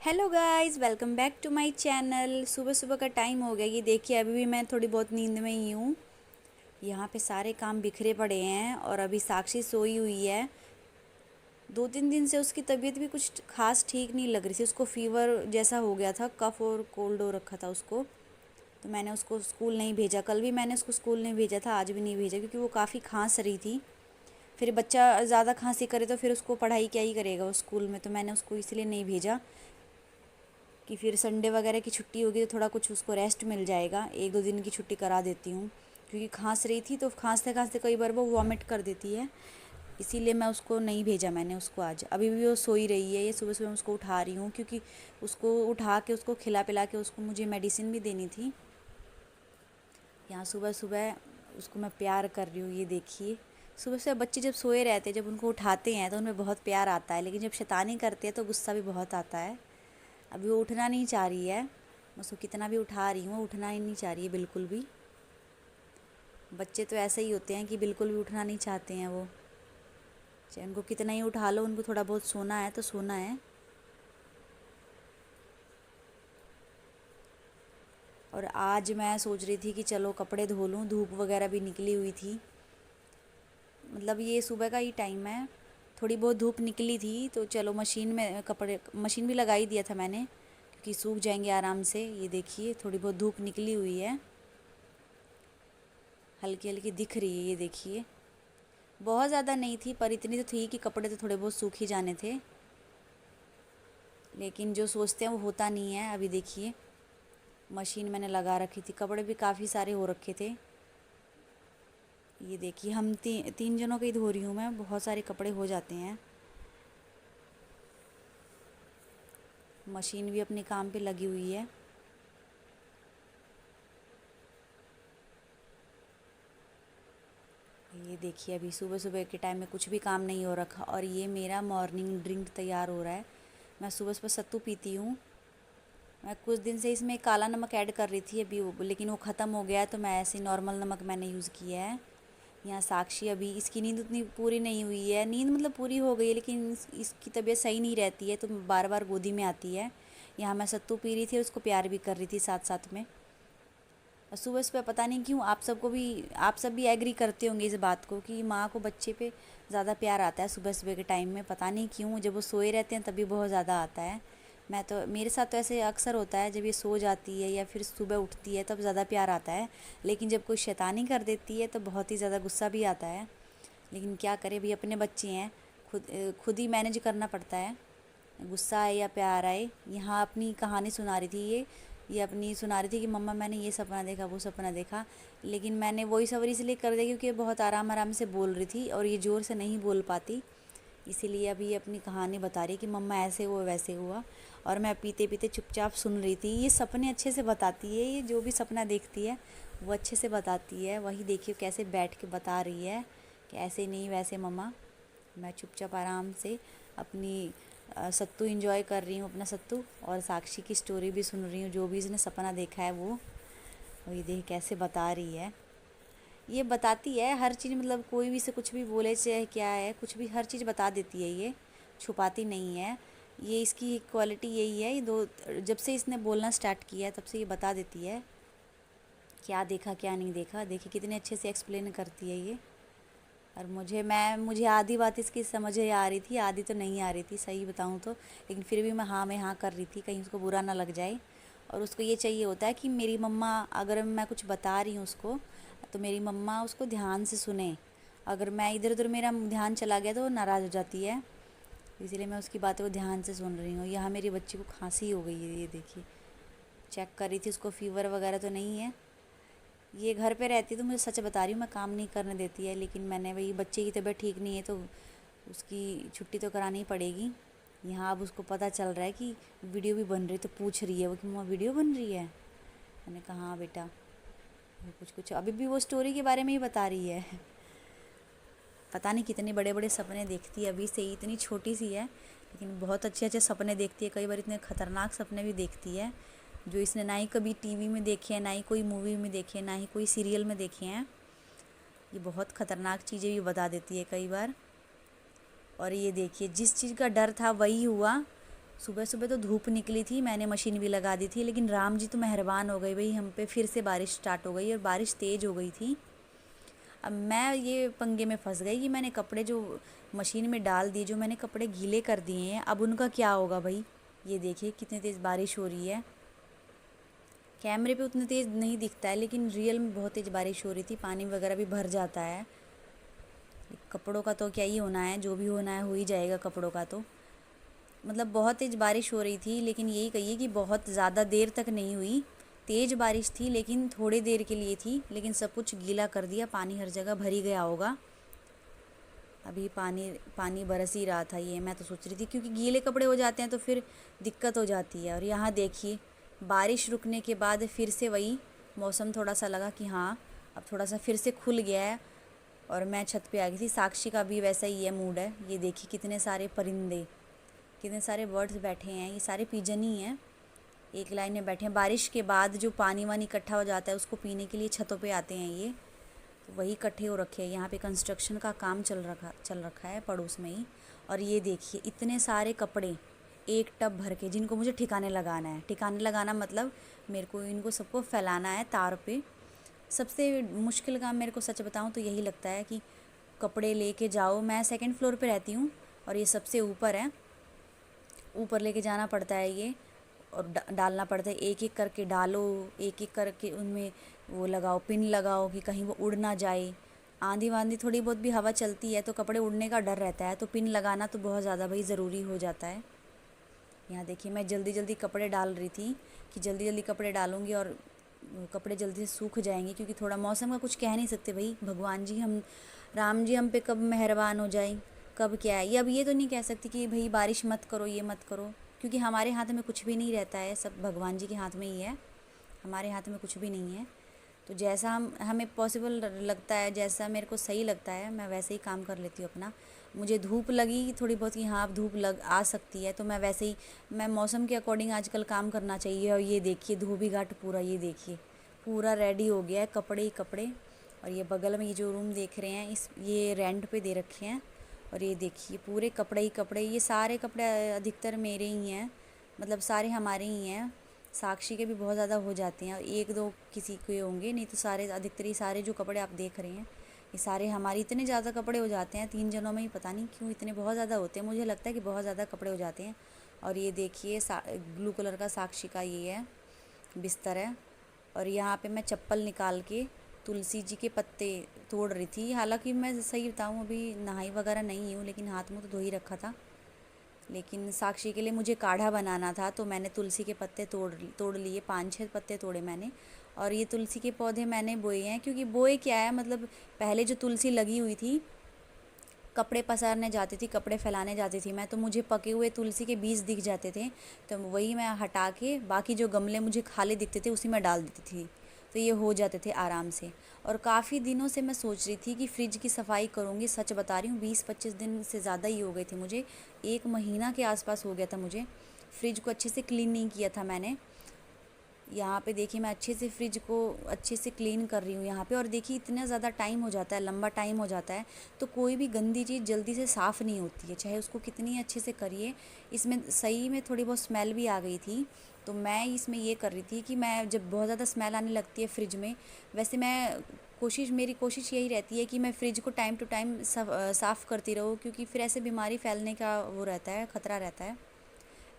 Hello guys, welcome back to my channel. सुबह सुबह का टाइम हो गया। ये देखिए, अभी भी मैं थोड़ी बहुत नींद में ही हूँ। यहाँ पे सारे काम बिखरे पड़े हैं और अभी साक्षी सोई हुई है। 2-3 दिन से उसकी तबीयत भी कुछ खास ठीक नहीं लग रही थी। उसको फीवर जैसा हो गया था, कफ़ और कोल्ड हो रखा था उसको। तो मैंने उसको स्कूल नहीं भेजा। कल भी मैंने उसको स्कूल नहीं भेजा था, आज भी नहीं भेजा, क्योंकि वो काफ़ी खांस रही थी। फिर बच्चा ज़्यादा खांसी करे तो फिर उसको पढ़ाई क्या ही करेगा वो स्कूल में। तो मैंने उसको इसलिए नहीं भेजा कि फिर संडे वगैरह की छुट्टी होगी तो थोड़ा कुछ उसको रेस्ट मिल जाएगा। 1-2 दिन की छुट्टी करा देती हूँ, क्योंकि खांस रही थी तो खांसते खांसते कई बार वो वॉमिट कर देती है। इसीलिए मैं उसको नहीं भेजा मैंने उसको आज। अभी भी वो सोई रही है। ये सुबह सुबह मैं उसको उठा रही हूँ, क्योंकि उसको उठा के उसको खिला पिला के उसको मुझे मेडिसिन भी देनी थी। यहाँ सुबह सुबह उसको मैं प्यार कर रही हूँ। ये देखिए, सुबह सुबह बच्चे जब सोए रहते हैं, जब उनको उठाते हैं तो उनमें बहुत प्यार आता है, लेकिन जब शैतानी करते हैं तो गुस्सा भी बहुत आता है। अभी वो उठना नहीं चाह रही है। मैं उसको कितना भी उठा रही हूँ, उठना ही नहीं चाह रही है बिल्कुल भी। बच्चे तो ऐसे ही होते हैं कि बिल्कुल भी उठना नहीं चाहते हैं वो। चाहे उनको कितना ही उठा लो, उनको थोड़ा बहुत सोना है तो सोना है। और आज मैं सोच रही थी कि चलो कपड़े धो लूँ, धूप वगैरह भी निकली हुई थी। मतलब ये सुबह का ही टाइम है, थोड़ी बहुत धूप निकली थी तो चलो मशीन में कपड़े, मशीन भी लगा ही दिया था मैंने, क्योंकि सूख जाएंगे आराम से। ये देखिए, थोड़ी बहुत धूप निकली हुई है, हल्की हल्की दिख रही है। ये देखिए, बहुत ज़्यादा नहीं थी पर इतनी तो थी कि कपड़े तो थोड़े बहुत सूख ही जाने थे। लेकिन जो सोचते हैं वो होता नहीं है। अभी देखिए, मशीन मैंने लगा रखी थी, कपड़े भी काफ़ी सारे हो रखे थे। ये देखिए, हम तीन जनों के ही धो रही हूँ मैं, बहुत सारे कपड़े हो जाते हैं। मशीन भी अपने काम पे लगी हुई है। ये देखिए, अभी सुबह सुबह के टाइम में कुछ भी काम नहीं हो रखा और ये मेरा मॉर्निंग ड्रिंक तैयार हो रहा है। मैं सुबह सुबह सत्तू पीती हूँ। मैं कुछ दिन से इसमें काला नमक ऐड कर रही थी अभी लेकिन वो ख़त्म हो गया है, तो मैं ऐसे नॉर्मल नमक मैंने यूज़ किया है। यहाँ साक्षी, अभी इसकी नींद उतनी पूरी नहीं हुई है। नींद मतलब पूरी हो गई है, लेकिन इसकी तबीयत सही नहीं रहती है तो बार बार गोदी में आती है। यहाँ मैं सत्तू पी रही थी और उसको प्यार भी कर रही थी साथ साथ में। और सुबह सुबह पता नहीं क्यों आप सब भी एग्री करते होंगे इस बात को कि माँ को बच्चे पे ज़्यादा प्यार आता है सुबह सुबह के टाइम में। पता नहीं क्यों, जब वो सोए रहते हैं तभी बहुत ज़्यादा आता है। मैं तो, मेरे साथ तो ऐसे अक्सर होता है, जब ये सो जाती है या फिर सुबह उठती है तब ज़्यादा प्यार आता है। लेकिन जब कोई शैतानी कर देती है तो बहुत ही ज़्यादा गुस्सा भी आता है। लेकिन क्या करें, भाई अपने बच्चे हैं, खुद ही मैनेज करना पड़ता है। गुस्सा आए या प्यार आए। यहाँ अपनी कहानी सुना रही थी ये अपनी सुना रही थी कि मम्मा मैंने ये सपना देखा, वो सपना देखा। लेकिन मैंने वॉइस ओवर इसलिए कर दिया क्योंकि बहुत आराम आराम से बोल रही थी और ये ज़ोर से नहीं बोल पाती। इसीलिए अभी ये अपनी कहानी बता रही कि मम्मा ऐसे हुआ वैसे हुआ। और मैं पीते पीते चुपचाप सुन रही थी। ये सपने अच्छे से बताती है, ये जो भी सपना देखती है वो अच्छे से बताती है। वही देखिए कैसे बैठ के बता रही है कि ऐसे नहीं वैसे मम्मा। मैं चुपचाप आराम से अपनी सत्तू एंजॉय कर रही हूँ, अपना सत्तू, और साक्षी की स्टोरी भी सुन रही हूँ, जो भी इसने सपना देखा है वो। और ये देख कैसे बता रही है। ये बताती है हर चीज़, मतलब कोई भी से कुछ भी बोले, चाहे क्या है, कुछ भी हर चीज़ बता देती है। ये छुपाती नहीं है। ये इसकी क्वालिटी यही है। ये दो, जब से इसने बोलना स्टार्ट किया है तब से ये बता देती है क्या देखा क्या नहीं देखा। देखिए कितने अच्छे से एक्सप्लेन करती है ये। और मुझे आधी बात इसकी समझ ही आ रही थी, आधी तो नहीं आ रही थी सही बताऊँ तो। लेकिन फिर भी मैं हाँ कर रही थी, कहीं उसको बुरा ना लग जाए। और उसको ये चाहिए होता है कि मेरी मम्मा, अगर मैं कुछ बता रही हूँ उसको, तो मेरी मम्मा उसको ध्यान से सुने। अगर मैं इधर उधर मेरा ध्यान चला गया तो वो नाराज़ हो जाती है। इसीलिए मैं उसकी बातों को ध्यान से सुन रही हूँ। यहाँ मेरी बच्ची को खांसी हो गई है, ये देखिए, चेक कर रही थी उसको फ़ीवर वगैरह तो नहीं है। ये घर पे रहती तो मुझे सच बता रही हूँ, मैं काम नहीं करने देती है। लेकिन मैंने, वही बच्चे की तबीयत ठीक नहीं है तो उसकी छुट्टी तो करानी ही पड़ेगी। यहाँ अब उसको पता चल रहा है कि वीडियो भी बन रही, तो पूछ रही है वो कि मम्मा वीडियो बन रही है। मैंने कहा हाँ बेटा। वो कुछ कुछ अभी भी वो स्टोरी के बारे में ही बता रही है। पता नहीं कितने बड़े बड़े सपने देखती है, अभी से ही इतनी छोटी सी है लेकिन बहुत अच्छे अच्छे सपने देखती है। कई बार इतने ख़तरनाक सपने भी देखती है जो इसने ना ही कभी टीवी में देखे हैं, ना ही कोई मूवी में देखे हैं, ना ही कोई सीरियल में देखे हैं। ये बहुत ख़तरनाक चीज़ें भी बता देती है कई बार। और ये देखिए, जिस चीज़ का डर था वही हुआ। सुबह सुबह तो धूप निकली थी, मैंने मशीन भी लगा दी थी, लेकिन राम जी तो मेहरबान हो गए भाई, हम पे फिर से बारिश स्टार्ट हो गई और बारिश तेज़ हो गई थी। अब मैं ये पंगे में फंस गई कि मैंने कपड़े जो मशीन में डाल दिए, जो मैंने कपड़े गीले कर दिए हैं, अब उनका क्या होगा भाई। ये देखिए कितनी तेज़ बारिश हो रही है। कैमरे पे उतनी तेज़ नहीं दिखता है, लेकिन रियल में बहुत तेज़ बारिश हो रही थी, पानी वगैरह भी भर जाता है। कपड़ों का तो क्या ही होना है, जो भी होना है हो ही जाएगा कपड़ों का तो। मतलब बहुत तेज़ बारिश हो रही थी, लेकिन यही कहिए कि बहुत ज़्यादा देर तक नहीं हुई। तेज़ बारिश थी लेकिन थोड़ी देर के लिए थी, लेकिन सब कुछ गीला कर दिया, पानी हर जगह भर ही गया होगा। अभी पानी पानी बरस ही रहा था, ये मैं तो सोच रही थी, क्योंकि गीले कपड़े हो जाते हैं तो फिर दिक्कत हो जाती है। और यहाँ देखिए बारिश रुकने के बाद फिर से वही मौसम, थोड़ा सा लगा कि हाँ अब थोड़ा सा फिर से खुल गया है। और मैं छत पे आ गई थी। साक्षी का भी वैसा ही है मूड है। ये देखिए कितने सारे परिंदे, कितने सारे बर्ड्स बैठे हैं, ये सारे पिजन ही हैं, एक लाइन में बैठे हैं। बारिश के बाद जो पानी वानी इकट्ठा हो जाता है उसको पीने के लिए छतों पे आते हैं ये, तो वही इकट्ठे हो रखे हैं। यहाँ पे कंस्ट्रक्शन का काम चल रखा है पड़ोस में ही। और ये देखिए इतने सारे कपड़े एक टब भर के, जिनको मुझे ठिकाने लगाना है। ठिकाने लगाना मतलब मेरे को इनको सबको फैलाना है तार पे। सबसे मुश्किल काम मेरे को सच बताऊँ तो यही लगता है कि कपड़े लेके जाओ। मैं सेकंड फ्लोर पे रहती हूँ और ये सबसे ऊपर है, ऊपर लेके जाना पड़ता है ये, और डालना पड़ता है। एक एक करके डालो, एक एक करके उनमें वो लगाओ, पिन लगाओ कि कहीं वो उड़ ना जाए। आंधी वांधी थोड़ी बहुत भी हवा चलती है तो कपड़े उड़ने का डर रहता है, तो पिन लगाना तो बहुत ज़्यादा भाई ज़रूरी हो जाता है। यहाँ देखिए मैं जल्दी जल्दी कपड़े डाल रही थी कि जल्दी जल्दी कपड़े डालूँगी और कपड़े जल्दी से सूख जाएंगे, क्योंकि थोड़ा मौसम का कुछ कह नहीं सकते भाई। भगवान जी हम, राम जी हम पे कब मेहरबान हो जाए, कब क्या है ये। अब ये तो नहीं कह सकती कि भाई बारिश मत करो, ये मत करो, क्योंकि हमारे हाथ में कुछ भी नहीं रहता है, सब भगवान जी के हाथ में ही है, हमारे हाथ में कुछ भी नहीं है। तो जैसा हमें पॉसिबल लगता है, जैसा मेरे को सही लगता है, मैं वैसे ही काम कर लेती हूँ अपना। मुझे धूप लगी थोड़ी बहुत कि हाँ अब धूप लग आ सकती है, तो मैं वैसे ही, मैं मौसम के अकॉर्डिंग आजकल काम करना चाहिए। और ये देखिए धोबी घाट पूरा, ये देखिए पूरा रेडी हो गया है, कपड़े ही कपड़े। और ये बगल में ये जो रूम देख रहे हैं, ये रेंट पे दे रखे हैं। और ये देखिए पूरे कपड़े ही कपड़े, ये सारे कपड़े अधिकतर मेरे ही हैं, मतलब सारे हमारे ही हैं। साक्षी के भी बहुत ज़्यादा हो जाते हैं, एक दो किसी के होंगे, नहीं तो सारे अधिकतर ही सारे जो कपड़े आप देख रहे हैं ये सारे हमारे। इतने ज़्यादा कपड़े हो जाते हैं 3 जनों में ही, पता नहीं क्यों इतने बहुत ज़्यादा होते हैं, मुझे लगता है कि बहुत ज़्यादा कपड़े हो जाते हैं। और ये देखिए ब्लू कलर का साक्षी का ये है बिस्तर है। और यहाँ पे मैं चप्पल निकाल के तुलसी जी के पत्ते तोड़ रही थी। हालांकि मैं सही बताऊँ अभी नहाई वगैरह नहीं हूँ, लेकिन हाथ मुँह तो धो ही रखा था। लेकिन साक्षी के लिए मुझे काढ़ा बनाना था, तो मैंने तुलसी के पत्ते तोड़ लिए, 5-6 पत्ते तोड़े मैंने। और ये तुलसी के पौधे मैंने बोए हैं, क्योंकि बोए क्या है, मतलब पहले जो तुलसी लगी हुई थी, कपड़े पसारने जाती थी, कपड़े फैलाने जाती थी मैं, तो मुझे पके हुए तुलसी के बीज दिख जाते थे, तो वही मैं हटा के बाकी जो गमले मुझे खाली दिखते थे उसी में डाल देती थी, तो ये हो जाते थे आराम से। और काफ़ी दिनों से मैं सोच रही थी कि फ्रिज की सफाई करूँगी, सच बता रही हूँ 20-25 दिन से ज़्यादा ही हो गए थे मुझे, 1 महीना के आसपास हो गया था मुझे। फ्रिज को अच्छे से क्लीन नहीं किया था मैंने। यहाँ पे देखिए मैं अच्छे से फ्रिज को अच्छे से क्लीन कर रही हूँ यहाँ पे। और देखिए इतना ज़्यादा टाइम हो जाता है, लंबा टाइम हो जाता है, तो कोई भी गंदी चीज़ जल्दी से साफ़ नहीं होती है, चाहे उसको कितनी अच्छे से करिए। इसमें सही में थोड़ी बहुत स्मेल भी आ गई थी, तो मैं इसमें ये कर रही थी कि मैं जब बहुत ज़्यादा स्मेल आने लगती है फ्रिज में, वैसे मेरी कोशिश यही रहती है कि मैं फ्रिज को टाइम टू टाइम साफ़ करती रहूँ, क्योंकि फिर ऐसे बीमारी फैलने का वो रहता है, ख़तरा रहता है।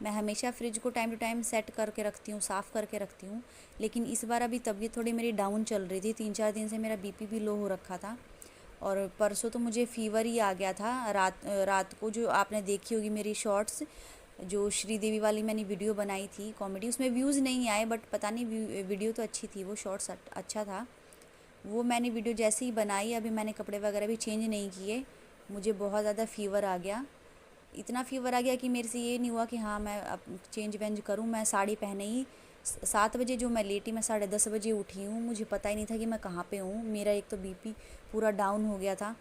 मैं हमेशा फ्रिज को टाइम टू टाइम सेट करके रखती हूँ, साफ़ करके रखती हूँ। लेकिन इस बार अभी तबीयत थोड़ी मेरी डाउन चल रही थी, 3-4 दिन से मेरा बीपी भी लो हो रखा था। और परसों तो मुझे फ़ीवर ही आ गया था। रात को जो आपने देखी होगी मेरी शॉर्ट्स, जो श्रीदेवी वाली मैंने वीडियो बनाई थी कॉमेडी, उसमें व्यूज़ नहीं आए, बट पता नहीं वीडियो तो अच्छी थी, वो शॉर्ट्स अच्छा था। वो मैंने वीडियो जैसे ही बनाई, अभी मैंने कपड़े वगैरह भी चेंज नहीं किए, मुझे बहुत ज़्यादा फ़ीवर आ गया। इतना फ़ीवर आ गया कि मेरे से ये नहीं हुआ कि हाँ मैं अब चेंज वेंज करूँ। मैं साड़ी पहने ही 7 बजे जो मैं लेटी, मैं 10:30 बजे उठी हूँ, मुझे पता ही नहीं था कि मैं कहाँ पे हूँ। मेरा एक तो बीपी पूरा डाउन हो गया था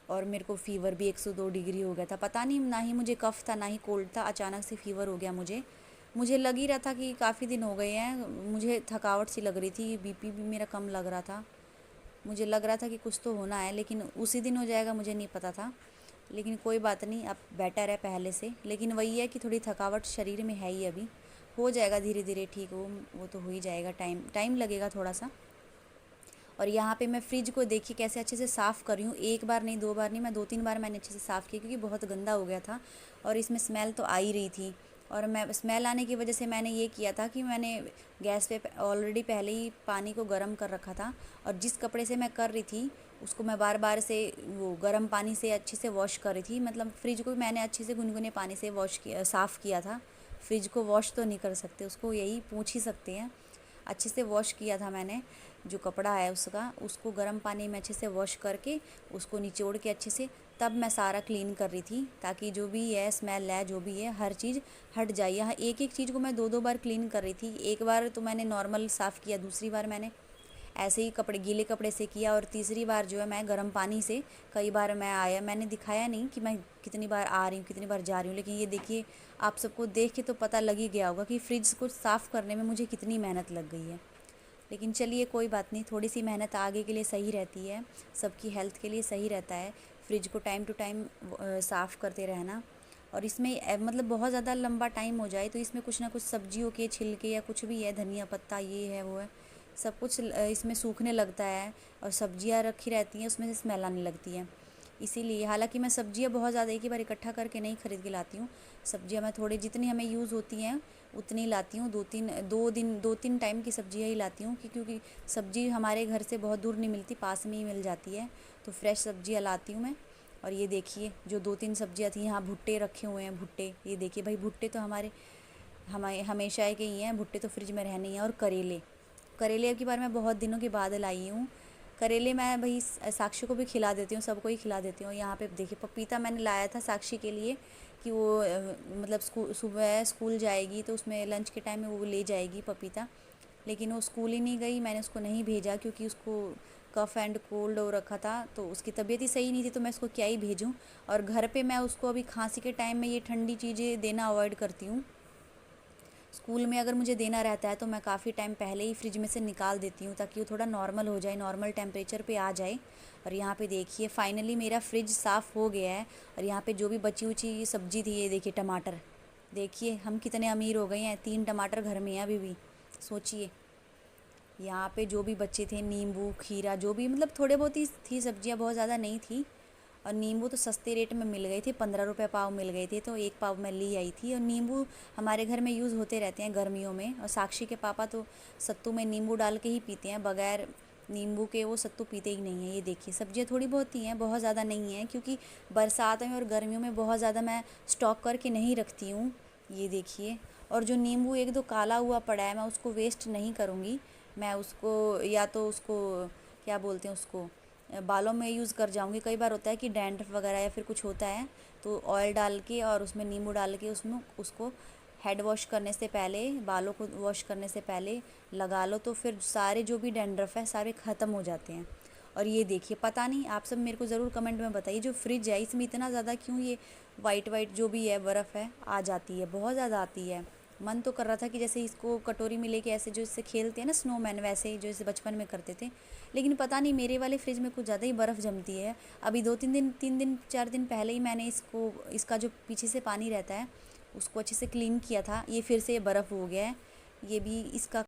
और मेरे को फ़ीवर भी 102 डिग्री हो गया था। पता नहीं, ना ही मुझे कफ़ था ना ही कोल्ड था, अचानक से फ़ीवर हो गया मुझे लग ही रहा था कि काफ़ी दिन हो गए हैं, मुझे थकावट सी लग रही थी, बीपी भी मेरा कम लग रहा था, मुझे लग रहा था कि कुछ तो होना है, लेकिन उसी दिन हो जाएगा मुझे नहीं पता था। लेकिन कोई बात नहीं, अब बेटर है पहले से। लेकिन वही है कि थोड़ी थकावट शरीर में है ही अभी, हो जाएगा धीरे धीरे ठीक। वो तो हो ही जाएगा, टाइम टाइम लगेगा थोड़ा सा। और यहाँ पे मैं फ्रिज को देखिए कैसे अच्छे से साफ़ कर रही हूँ, एक बार नहीं, दो बार नहीं, मैं 2-3 बार मैंने अच्छे से साफ़ किया क्योंकि बहुत गंदा हो गया था और इसमें स्मेल तो आ ही रही थी। और मैं स्मेल आने की वजह से मैंने ये किया था कि मैंने गैस पे ऑलरेडी पहले ही पानी को गर्म कर रखा था, और जिस कपड़े से मैं कर रही थी उसको मैं बार बार से वो गर्म पानी से अच्छे से वॉश कर रही थी। मतलब फ्रिज को मैंने अच्छे से गुनगुने पानी से वॉश किया, साफ़ किया था। फ्रिज को वॉश तो नहीं कर सकते, उसको यही पूछ ही सकते हैं। अच्छे से वॉश किया था मैंने, जो कपड़ा है उसका, उसको गर्म पानी में अच्छे से वॉश करके उसको निचोड़ के अच्छे से तब मैं सारा क्लीन कर रही थी, ताकि जो भी है स्मेल है जो भी है हर चीज़ हट जाए। यहाँ एक एक चीज़ को मैं 2-2 बार क्लीन कर रही थी। एक बार तो मैंने नॉर्मल साफ़ किया, दूसरी बार मैंने ऐसे ही कपड़े गीले कपड़े से किया, और तीसरी बार जो है मैं गर्म पानी से कई बार मैं आया। मैंने दिखाया नहीं कि मैं कितनी बार आ रही हूँ कितनी बार जा रही हूँ, लेकिन ये देखिए आप सबको देख के तो पता लग ही गया होगा कि फ्रिज को साफ़ करने में मुझे कितनी मेहनत लग गई है। लेकिन चलिए कोई बात नहीं, थोड़ी सी मेहनत आगे के लिए सही रहती है, सबकी हेल्थ के लिए सही रहता है फ्रिज को टाइम टू टाइम साफ़ करते रहना। और इसमें मतलब बहुत ज़्यादा लंबा टाइम हो जाए तो इसमें कुछ ना कुछ सब्जियों के छिलके या कुछ भी है, धनिया पत्ता ये है वो है, सब कुछ इसमें सूखने लगता है, और सब्जियां रखी रहती हैं उसमें से स्मेल आने लगती है। इसीलिए हालांकि मैं सब्जियां बहुत ज़्यादा एक ही बार इकट्ठा करके नहीं ख़रीद के लाती हूँ। सब्जियां मैं थोड़ी जितनी हमें यूज़ होती हैं उतनी लाती हूँ, 2-3 टाइम की सब्जियां ही लाती हूँ, क्योंकि सब्ज़ी हमारे घर से बहुत दूर नहीं मिलती, पास में ही मिल जाती है, तो फ्रेश सब्जियां लाती हूँ मैं। और ये देखिए जो 2-3 सब्जियां थी, यहाँ भुट्टे रखे हुए हैं, भुट्टे ये देखिए भाई, भुट्टे तो हमारे हमेशा के ही हैं, भुट्टे तो फ्रिज में रहने ही हैं। और करेले, करेले की बार मैं बहुत दिनों के बाद लाई हूँ। करेले मैं भाई साक्षी को भी खिला देती हूँ, सबको ही खिला देती हूँ। यहाँ पे देखिए पपीता मैंने लाया था साक्षी के लिए कि वो मतलब सुबह स्कूल जाएगी तो उसमें लंच के टाइम में वो ले जाएगी पपीता, लेकिन वो स्कूल ही नहीं गई, मैंने उसको नहीं भेजा क्योंकि उसको कफ़ एंड कोल्ड हो रखा था, तो उसकी तबीयत ही सही नहीं थी, तो मैं उसको क्या ही भेजूँ। और घर पे मैं उसको अभी खांसी के टाइम में ये ठंडी चीज़ें देना अवॉइड करती हूँ। स्कूल में अगर मुझे देना रहता है तो मैं काफ़ी टाइम पहले ही फ्रिज में से निकाल देती हूँ, ताकि वो थोड़ा नॉर्मल हो जाए, नॉर्मल टेम्परेचर पे आ जाए। और यहाँ पे देखिए फाइनली मेरा फ्रिज साफ़ हो गया है। और यहाँ पे जो भी बची उची सब्ज़ी थी, ये देखिए टमाटर, देखिए हम कितने अमीर हो गए हैं, 3 टमाटर घर में हैं अभी भी, सोचिए। यहाँ पे जो भी बच्चे थे, नींबू खीरा जो भी, मतलब थोड़े बहुत ही थी सब्जियाँ, बहुत ज़्यादा नहीं थी। और नींबू तो सस्ते रेट में मिल गए थे, 15 रुपये पाव मिल गए थे, तो एक पाव मैं ली आई थी। और नींबू हमारे घर में यूज़ होते रहते हैं गर्मियों में, और साक्षी के पापा तो सत्तू में नींबू डाल के ही पीते हैं, बगैर नींबू के वो सत्तू पीते ही नहीं हैं। ये देखिए सब्जियां थोड़ी बहुत ही हैं, बहुत ज़्यादा नहीं हैं, क्योंकि बरसात में और गर्मियों में बहुत ज़्यादा मैं स्टॉक करके नहीं रखती हूँ। ये देखिए, और जो नींबू एक दो काला हुआ पड़ा है मैं उसको वेस्ट नहीं करूँगी, मैं उसको या तो उसको क्या बोलते हैं उसको बालों में यूज़ कर जाऊंगी। कई बार होता है कि डैंड्रफ वगैरह या फिर कुछ होता है, तो ऑयल डाल के और उसमें नींबू डाल के उसमें उसको हेड वॉश करने से पहले, बालों को वॉश करने से पहले लगा लो, तो फिर सारे जो भी डैंड्रफ है सारे ख़त्म हो जाते हैं। और ये देखिए, पता नहीं, आप सब मेरे को ज़रूर कमेंट में बताइए, जो फ्रिज है इसमें इतना ज़्यादा क्यों ये वाइट वाइट जो भी है बर्फ़ है आ जाती है, बहुत ज़्यादा आती है। मन तो कर रहा था कि जैसे इसको कटोरी में लेके ऐसे जो इससे खेलते हैं ना स्नोमैन, वैसे ही जो इसे बचपन में करते थे, लेकिन पता नहीं मेरे वाले फ्रिज में कुछ ज़्यादा ही बर्फ़ जमती है। अभी 2-3 दिन 4 दिन पहले ही मैंने इसका जो पीछे से पानी रहता है उसको अच्छे से क्लीन किया था, ये फिर से बर्फ़ हो गया है। ये भी इसका